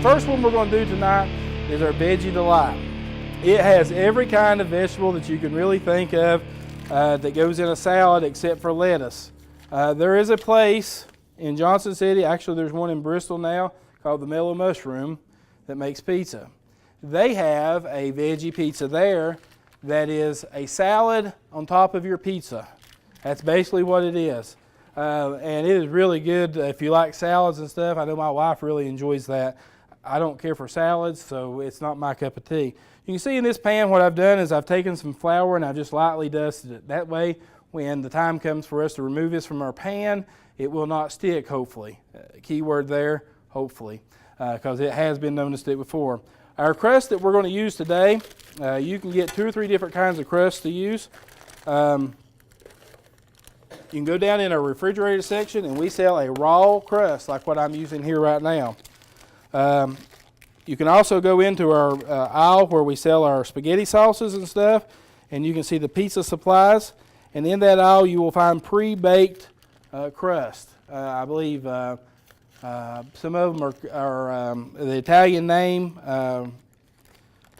first one we're going to do tonight is our Veggie Delight. It has every kind of vegetable that you can really think of that goes in a salad except for lettuce. There is a place in Johnson City, actually there's one in Bristol now, called the Mellow Mushroom that makes pizza. They have a veggie pizza there that is a salad on top of your pizza. That's basically what it is. And it is really good if you like salads and stuff. I know my wife really enjoys that. I don't care for salads, so it's not my cup of tea. You can see in this pan what I've done is I've taken some flour and I've just lightly dusted it. That way, when the time comes for us to remove this from our pan, it will not stick, hopefully. Keyword there, hopefully, because it has been known to stick before. Our crust that we're going to use today, you can get 2 or 3 different kinds of crust to use. You can go down in our refrigerator section and we sell a raw crust like what I'm using here right now. You can also go into our aisle where we sell our spaghetti sauces and stuff, and you can see the pizza supplies. And in that aisle you will find pre-baked crust. I believe some of them are the Italian name.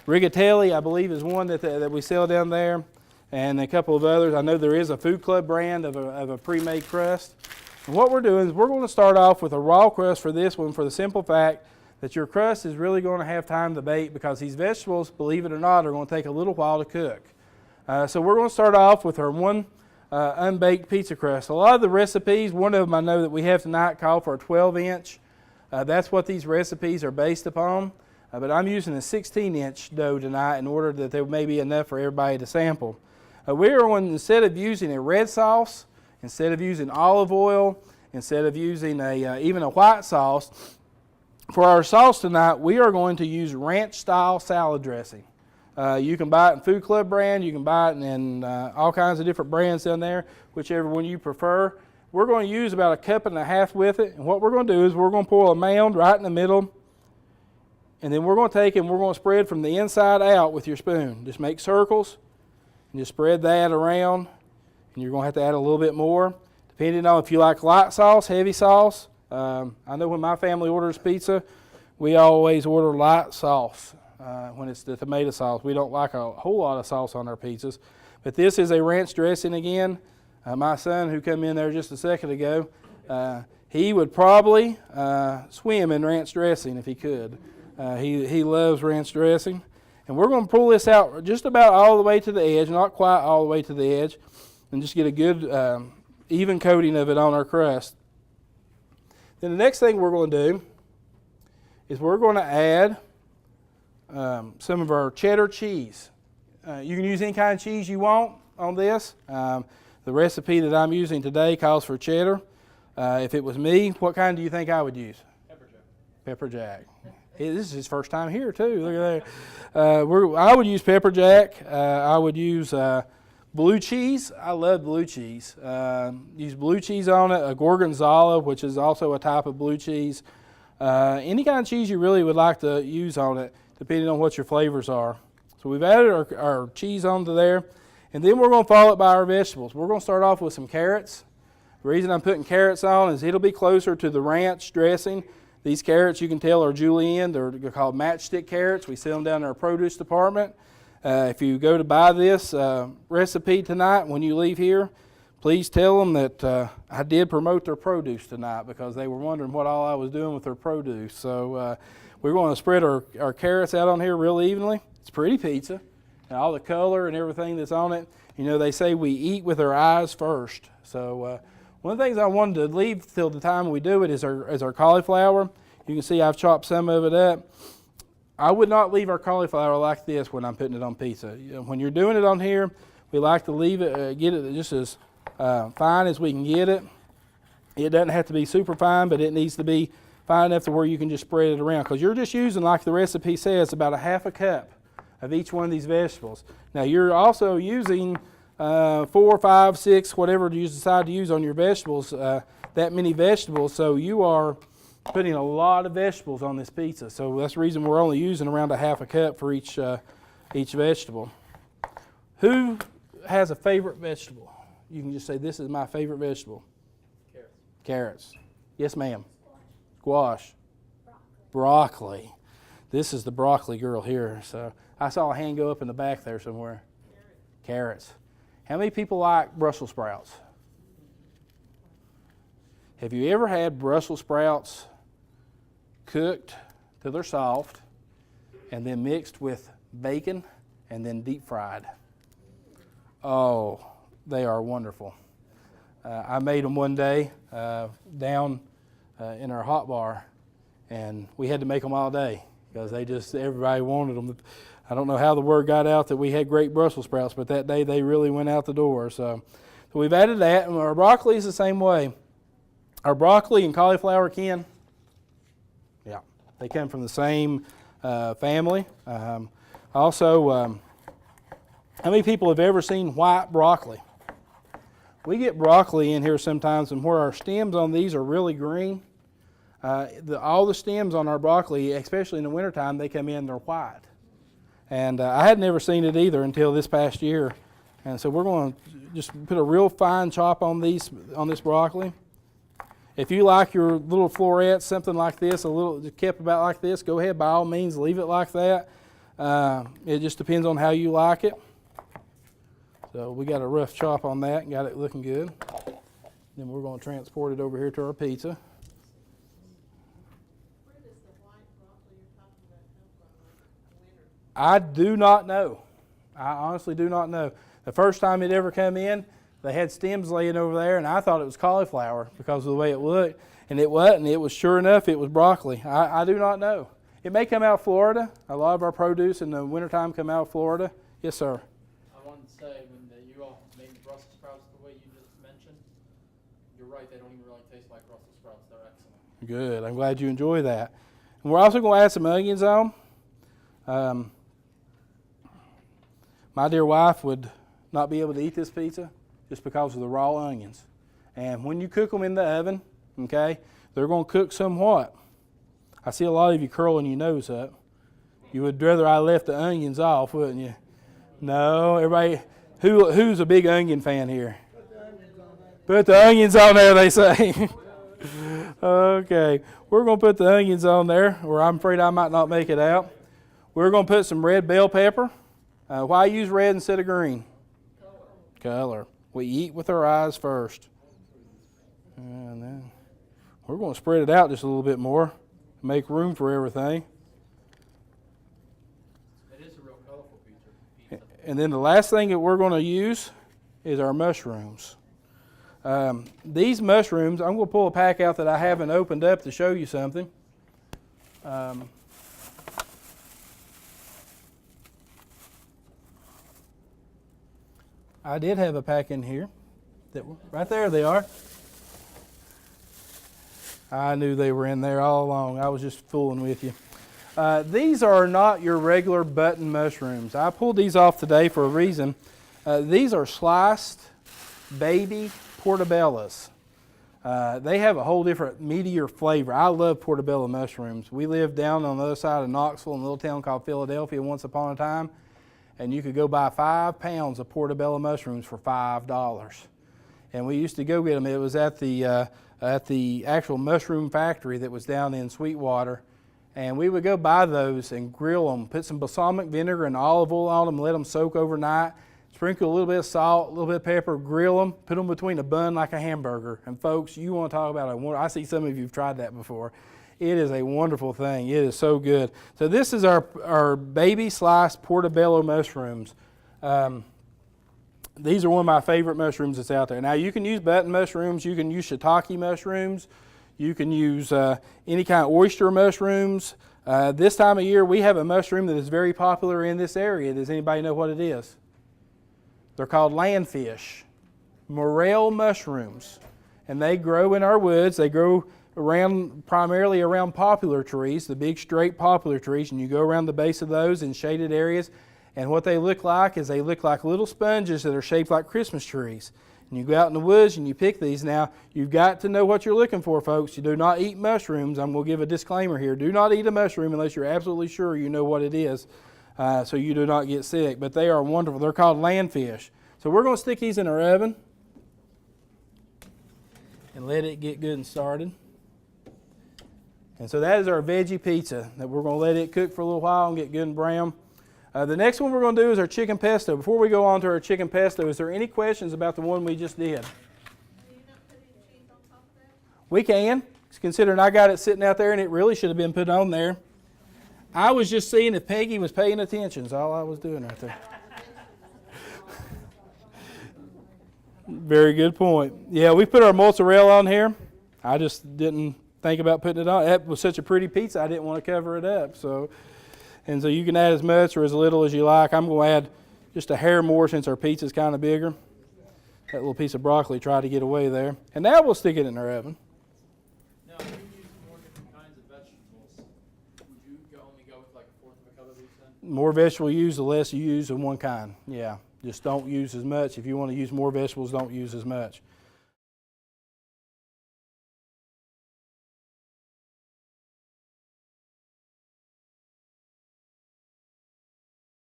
Rigatelle, I believe, is one that we sell down there, and a couple of others. I know there is a Food Club brand of a pre-made crust. And what we're doing is we're going to start off with a raw crust for this one, for the simple fact that your crust is really going to have time to bake, because these vegetables, believe it or not, are going to take a little while to cook. So we're going to start off with our one unbaked pizza crust. A lot of the recipes, one of them I know that we have tonight, call for a 12-inch. That's what these recipes are based upon. But I'm using a 16-inch dough tonight in order that there may be enough for everybody to sample. We are going, instead of using a red sauce, instead of using olive oil, instead of using even a white sauce, for our sauce tonight, we are going to use ranch-style salad dressing. You can buy it in Food Club brand. You can buy it in all kinds of different brands down there, whichever one you prefer. We're going to use about 1.5 cups with it. And what we're going to do is we're going to pour a mound right in the middle. And then we're going to take it and we're going to spread from the inside out with your spoon. Just make circles and just spread that around. And you're going to have to add a little bit more, depending on if you like light sauce, heavy sauce. I know when my family orders pizza, we always order light sauce when it's the tomato sauce. We don't like a whole lot of sauce on our pizzas. But this is a ranch dressing again. My son, who came in there just a second ago, he would probably swim in ranch dressing if he could. He loves ranch dressing. And we're going to pull this out just about all the way to the edge, not quite all the way to the edge, and just get a good even coating of it on our crust. Then the next thing we're going to do is we're going to add some of our cheddar cheese. You can use any kind of cheese you want on this. The recipe that I'm using today calls for cheddar. If it was me, what kind do you think I would use? Pepper jack. Pepper jack. This is his first time here too. Look at that. I would use pepper jack. I would use blue cheese. I love blue cheese. Use blue cheese on it, a gorgonzola, which is also a type of blue cheese. Any kind of cheese you really would like to use on it, depending on what your flavors are. So we've added our cheese onto there, and then we're going to follow it by our vegetables. We're going to start off with some carrots. The reason I'm putting carrots on is it'll be closer to the ranch dressing. These carrots, you can tell, are julienne. They're called matchstick carrots. We sell them down in our produce department. If you go to buy this recipe tonight, when you leave here, please tell them that I did promote their produce tonight, because they were wondering what all I was doing with their produce. So we're going to spread our carrots out on here real evenly. It's pretty pizza, and all the color and everything that's on it. You know, they say we eat with our eyes first. So one of the things I wanted to leave till the time we do it is our cauliflower. You can see I've chopped some of it up. I would not leave our cauliflower like this when I'm putting it on pizza. You know, when you're doing it on here, we like to leave it, get it just as fine as we can get it. It doesn't have to be super fine, but it needs to be fine enough to where you can just spread it around, because you're just using, like the recipe says, about 1/2 cup of each one of these vegetables. Now you're also using 4, 5, 6, whatever you decide to use on your vegetables, that many vegetables, so you are putting a lot of vegetables on this pizza. So that's the reason we're only using around 1/2 cup for each vegetable. Who has a favorite vegetable? You can just say, this is my favorite vegetable. Carrots. Carrots. Yes, ma'am. Squash. broccoli. This is the broccoli girl here. So I saw a hand go up in the back there somewhere. Carrots. How many people like Brussels sprouts? Have you ever had Brussels sprouts cooked till they're soft and then mixed with bacon and then deep fried? Oh, they are wonderful. I made them one day down in our hot bar, and we had to make them all day because everybody wanted them. I don't know how the word got out that we had great Brussels sprouts, but that day they really went out the door. So we've added that, and our broccoli is the same way. Our broccoli and cauliflower kin, yeah, they come from the same family. Also, how many people have ever seen white broccoli? We get broccoli in here sometimes, and where our stems on these are really green, all the stems on our broccoli, especially in the wintertime, they come in, they're white. And I had never seen it either until this past year. And so we're going to just put a real fine chop on this broccoli. If you like your little florets, something like this, kept about like this, go ahead, by all means, leave it like that. It just depends on how you like it. So we got a rough chop on that and got it looking good. Then we're going to transport it over here to our pizza. Where does the white broccoli you're talking about come from in the winter? I do not know. I honestly do not know. The first time it ever come in, they had stems laying over there, and I thought it was cauliflower because of the way it looked. And it wasn't. It was, sure enough, it was broccoli. I do not know. It may come out of Florida. A lot of our produce in the wintertime come out of Florida. Yes, sir. I wanted to say, when you all made the Brussels sprouts the way you just mentioned, you're right, they don't even really taste like Brussels sprouts. They're excellent. Good. I'm glad you enjoy that. And we're also going to add some onions on. My dear wife would not be able to eat this pizza just because of the raw onions. And when you cook them in the oven, okay, they're going to cook somewhat. I see a lot of you curling your nose up. You would rather I left the onions off, wouldn't you? No, everybody, who's a big onion fan here? Put the onions on there, they say. Okay, we're going to put the onions on there, or I'm afraid I might not make it out. We're going to put some red bell pepper. Why use red instead of green? Color. We eat with our eyes first. And then we're going to spread it out just a little bit more, make room for everything. It is a real colorful pizza. And then the last thing that we're going to use is our mushrooms. These mushrooms, I'm going to pull a pack out that I haven't opened up to show you something. I did have a pack in here. Right there they are. I knew they were in there all along. I was just fooling with you. These are not your regular button mushrooms. I pulled these off today for a reason. These are sliced baby portobellos. They have a whole different meatier flavor. I love portobello mushrooms. We lived down on the other side of Knoxville in a little town called Philadelphia once upon a time, and you could go buy 5 pounds of portobello mushrooms for $5. And we used to go get them. It was at the actual mushroom factory that was down in Sweetwater. And we would go buy those and grill them, put some balsamic vinegar and olive oil on them, let them soak overnight, sprinkle a little bit of salt, a little bit of pepper, grill them, put them between a bun like a hamburger. And folks, you want to talk about I see some of you have tried that before. It is a wonderful thing. It is so good. So this is our baby sliced portobello mushrooms. These are one of my favorite mushrooms that's out there. Now you can use button mushrooms, you can use shiitake mushrooms, you can use any kind of oyster mushrooms. This time of year we have a mushroom that is very popular in this area. Does anybody know what it is? They're called landfish, Morel mushrooms. And they grow in our woods. They grow primarily around poplar trees, the big straight poplar trees, and you go around the base of those in shaded areas. And what they look like is they look like little sponges that are shaped like Christmas trees. And you go out in the woods and you pick these. Now, you've got to know what you're looking for, folks. You do not eat mushrooms. I'm going to give a disclaimer here. Do not eat a mushroom unless you're absolutely sure you know what it is, so you do not get sick. But they are wonderful. They're called landfish. So we're going to stick these in our oven and let it get good and started. And so that is our veggie pizza that we're going to let it cook for a little while and get good and brown. The next one we're going to do is our chicken pesto. Before we go on to our chicken pesto, is there any questions about the one we just did? Do you not put any cheese on top of that? We can, considering I got it sitting out there and it really should have been put on there. I was just seeing if Peggy was paying attention. That's all I was doing right there. Very good point. Yeah, we put our mozzarella on here. I just didn't think about putting it on. That was such a pretty pizza, I didn't want to cover it up. So you can add as much or as little as you like. I'm going to add just a hair more since our pizza's kind of bigger. That little piece of broccoli tried to get away there. And now we'll stick it in our oven. Now, if you use more different kinds of vegetables, would you only go with like a fourth of a cup of each then? More vegetable you use, the less you use of one kind. Yeah, just don't use as much. If you want to use more vegetables, don't use as much.